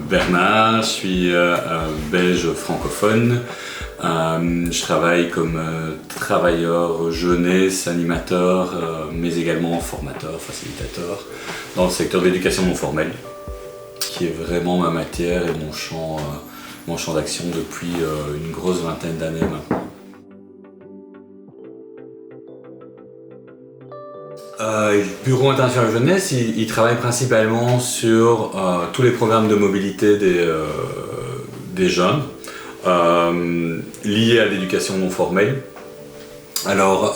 Bernard, je suis belge francophone. Je travaille comme travailleur jeunesse, animateur, mais également formateur, facilitateur dans le secteur de l'éducation non formelle, qui est vraiment ma matière et mon champ d'action depuis une grosse vingtaine d'années maintenant. Le Bureau international jeunesse, il travaille principalement sur tous les programmes de mobilité des jeunes liés à l'éducation non formelle. Alors,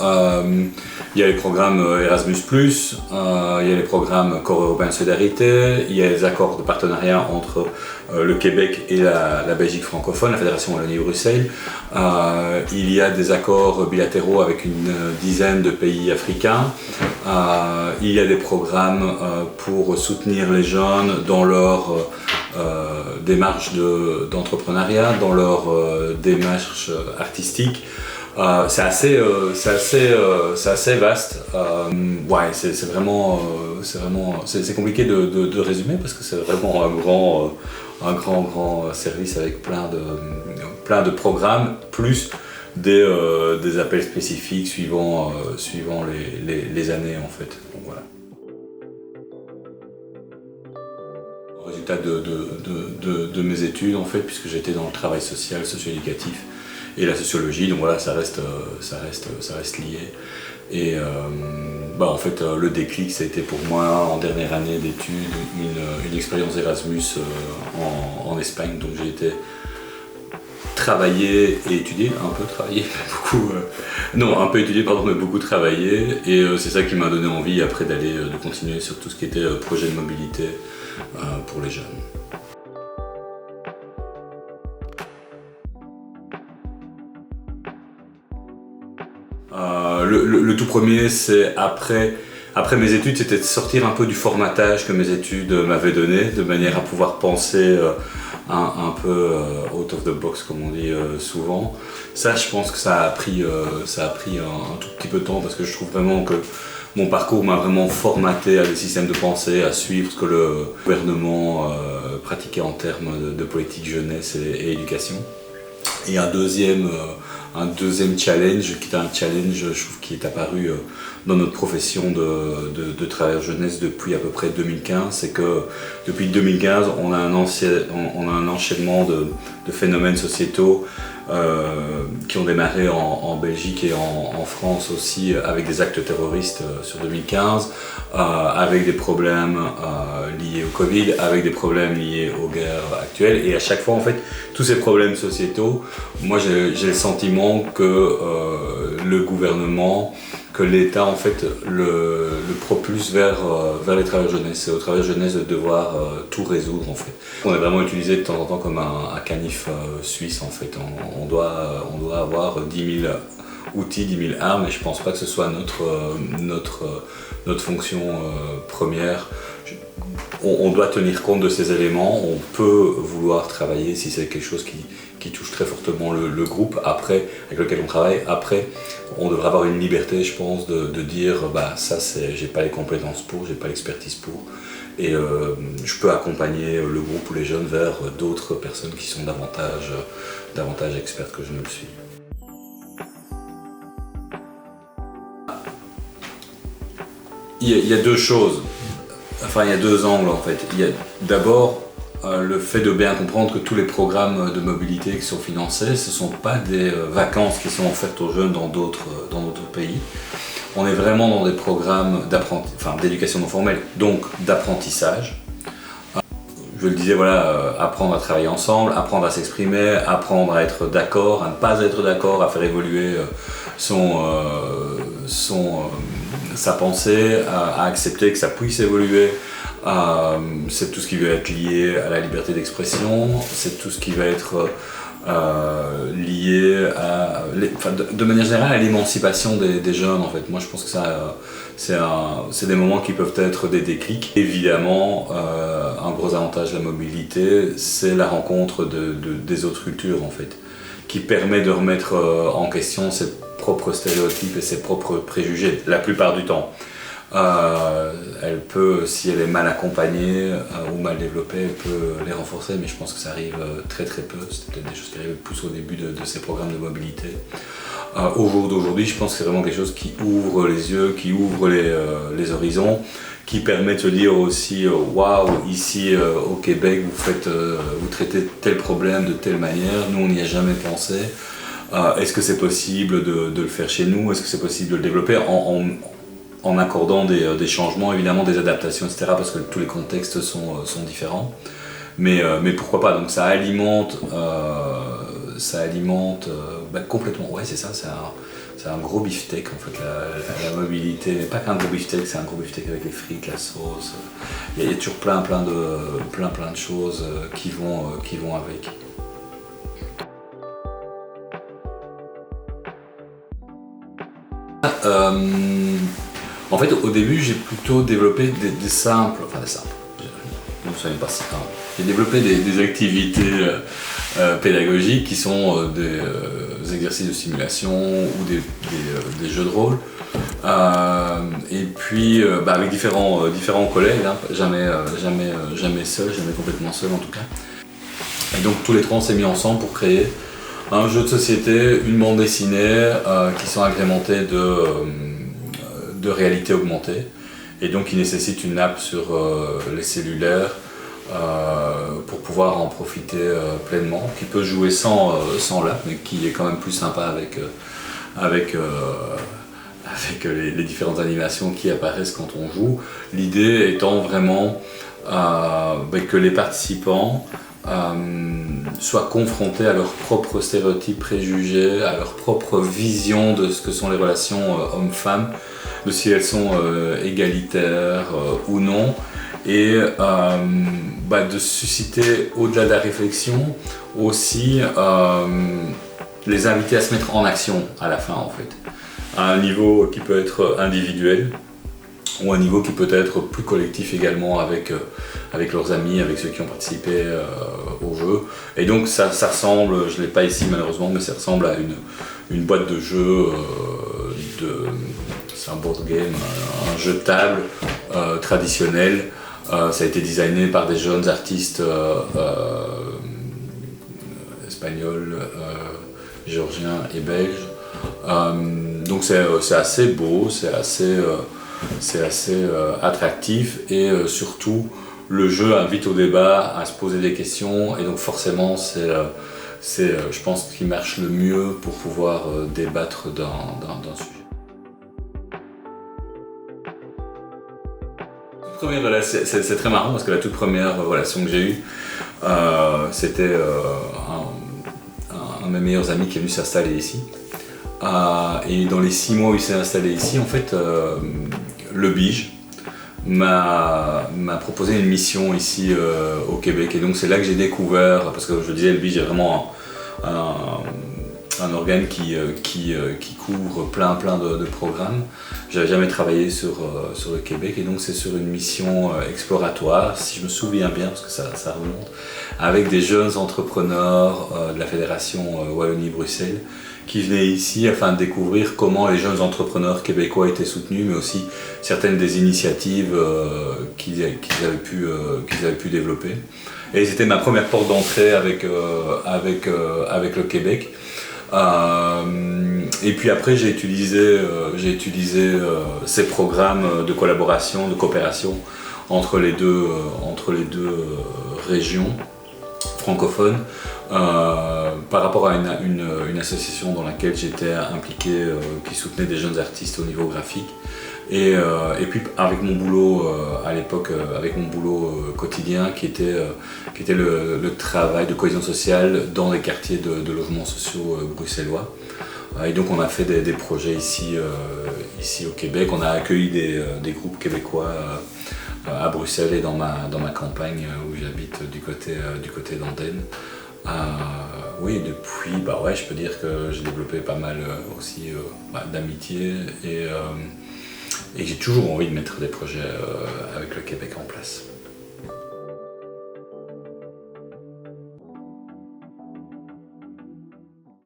il y a les programmes Erasmus+, il y a les programmes Corps européen de solidarité, il y a les accords de partenariat entre le Québec et la Belgique francophone, la Fédération Wallonie-Bruxelles. Il y a des accords bilatéraux avec une dizaine de pays africains. Il y a des programmes pour soutenir les jeunes dans leur démarche d'entrepreneuriat, dans leur démarche artistique. C'est assez vaste. Ouais, c'est compliqué de résumer parce que c'est vraiment un grand service avec plein de programmes, plus des appels spécifiques suivant les années en fait. Donc, voilà. Résultat de mes études en fait, puisque j'étais dans le travail social, socio-éducatif et la sociologie, donc voilà, ça reste lié. Et en fait, le déclic, ça a été pour moi en dernière année d'études une expérience Erasmus en Espagne, donc j'ai été travailler et étudier, un peu travailler, beaucoup, non, un peu étudier, pardon, mais beaucoup travailler, et c'est ça qui m'a donné envie après de continuer sur tout ce qui était projet de mobilité pour les jeunes. Le tout premier, c'est après mes études, c'était de sortir un peu du formatage que mes études m'avaient donné, de manière à pouvoir penser un peu out of the box, comme on dit souvent. Ça, je pense que ça a pris un tout petit peu de temps, parce que je trouve vraiment que mon parcours m'a vraiment formaté à des systèmes de pensée, à suivre ce que le gouvernement pratiquait en termes de politique jeunesse et éducation. Et un deuxième challenge, qui est un challenge, je trouve, qui est apparu dans notre profession de travailleur jeunesse depuis à peu près 2015, c'est que depuis 2015, on a un enchaînement de phénomènes sociétaux qui ont démarré en Belgique et en France aussi, avec des actes terroristes sur 2015, avec des problèmes liés au Covid, avec des problèmes liés aux guerres actuelles. Et à chaque fois, en fait, tous ces problèmes sociétaux, moi j'ai le sentiment que le gouvernement, que l'État en fait le propulse vers les travailleurs jeunesse. C'est aux travailleurs jeunesse de devoir tout résoudre en fait. On est vraiment utilisé de temps en temps comme un canif suisse en fait. On doit avoir 10 000 outils, 10 000 armes, et je pense pas que ce soit notre fonction première. On doit tenir compte de ces éléments, on peut vouloir travailler si c'est quelque chose qui touche très fortement le groupe après, avec lequel on travaille. Après, on devrait avoir une liberté, je pense, de dire ça, j'ai pas les compétences pour, j'ai pas l'expertise pour, et je peux accompagner le groupe ou les jeunes vers d'autres personnes qui sont davantage expertes que je ne le suis. Il y a deux choses. Enfin, il y a deux angles en fait. Il y a d'abord le fait de bien comprendre que tous les programmes de mobilité qui sont financés, ce ne sont pas des vacances qui sont offertes aux jeunes dans d'autres pays. On est vraiment dans des programmes d'éducation non formelle, donc d'apprentissage. Je le disais, voilà, apprendre à travailler ensemble, apprendre à s'exprimer, apprendre à être d'accord, à ne pas être d'accord, à faire évoluer sa pensée, à accepter que ça puisse évoluer. C'est tout ce qui va être lié à la liberté d'expression, c'est tout ce qui va être lié de manière générale à l'émancipation des jeunes en fait. Moi je pense que c'est des moments qui peuvent être des déclics. Évidemment, un gros avantage de la mobilité, c'est la rencontre des autres cultures en fait, qui permet de remettre en question ses propres stéréotypes et ses propres préjugés, la plupart du temps. elle peut, si elle est mal accompagnée ou mal développée, elle peut les renforcer, mais je pense que ça arrive très très peu. C'était peut-être des choses qui arrivaient plus au début de ces programmes de mobilité. Au jour d'aujourd'hui, je pense que c'est vraiment quelque chose qui ouvre les yeux, qui ouvre les horizons, qui permet de se dire aussi waouh, ici au Québec, vous traitez tel problème de telle manière, nous on n'y a jamais pensé. Est-ce que c'est possible de le faire chez nous? Est-ce que c'est possible de le développer en accordant des changements, évidemment des adaptations, etc. parce que tous les contextes sont différents. Mais pourquoi pas? Donc ça alimente complètement. Ouais, c'est ça, c'est un gros beefsteak en fait, la mobilité. Mais pas qu'un gros beefsteak, c'est un gros beefsteak avec les frites, la sauce. Il y a toujours plein de choses qui vont avec. En fait, au début, j'ai plutôt développé des simples, non, ça n'est pas si simple. J'ai développé des activités pédagogiques qui sont des exercices de simulation ou des jeux de rôle. Et puis avec différents collègues, hein, jamais seul, jamais complètement seul en tout cas. Et donc tous les trois on s'est mis ensemble pour créer un jeu de société, une bande dessinée qui sont agrémentées de réalité augmentée et donc qui nécessite une app sur les cellulaires pour pouvoir en profiter pleinement, qui peut jouer sans l'app mais qui est quand même plus sympa avec les différentes animations qui apparaissent quand on joue. L'idée étant vraiment que les participants soient confrontés à leurs propres stéréotypes, préjugés, à leur propre vision de ce que sont les relations hommes-femmes, de si elles sont égalitaires ou non, et de susciter au-delà de la réflexion aussi les inviter à se mettre en action à la fin en fait, à un niveau qui peut être individuel ou un niveau qui peut être plus collectif également avec leurs amis, avec ceux qui ont participé au jeu. Et donc ça ressemble, je ne l'ai pas ici malheureusement, mais ça ressemble à une boîte de jeu, c'est un board game, un jeu de table traditionnel. Ça a été designé par des jeunes artistes espagnols, géorgiens et belges. Donc c'est assez beau, c'est assez attractif et surtout le jeu invite au débat, à se poser des questions et donc forcément c'est je pense ce qui marche le mieux pour pouvoir débattre d'un sujet. C'est très marrant parce que la toute première relation que j'ai eue, c'était un de mes meilleurs amis qui est venu s'installer ici. Et dans les 6 mois où il s'est installé ici, en fait, le BIJ m'a proposé une mission ici au Québec. Et donc c'est là que j'ai découvert, parce que je disais, le BIJ est vraiment un organe qui couvre plein de programmes. J'avais jamais travaillé sur le Québec et donc c'est sur une mission exploratoire, si je me souviens bien, parce que ça remonte, avec des jeunes entrepreneurs de la Fédération Wallonie-Bruxelles qui venaient ici afin de découvrir comment les jeunes entrepreneurs québécois étaient soutenus, mais aussi certaines des initiatives qu'ils avaient pu développer. Et c'était ma première porte d'entrée avec le Québec. Et puis après j'ai utilisé ces programmes de collaboration, de coopération entre les deux régions francophones par rapport à une association dans laquelle j'étais impliqué qui soutenait des jeunes artistes au niveau graphique. Et puis avec mon boulot à l'époque, avec mon boulot quotidien qui était le travail de cohésion sociale dans les quartiers de logements sociaux bruxellois. Et donc on a fait des projets ici au Québec. On a accueilli des groupes québécois à Bruxelles et dans ma campagne où j'habite du côté d'Andenne. Oui, depuis, je peux dire que j'ai développé pas mal aussi d'amitié et j'ai toujours envie de mettre des projets avec le Québec en place.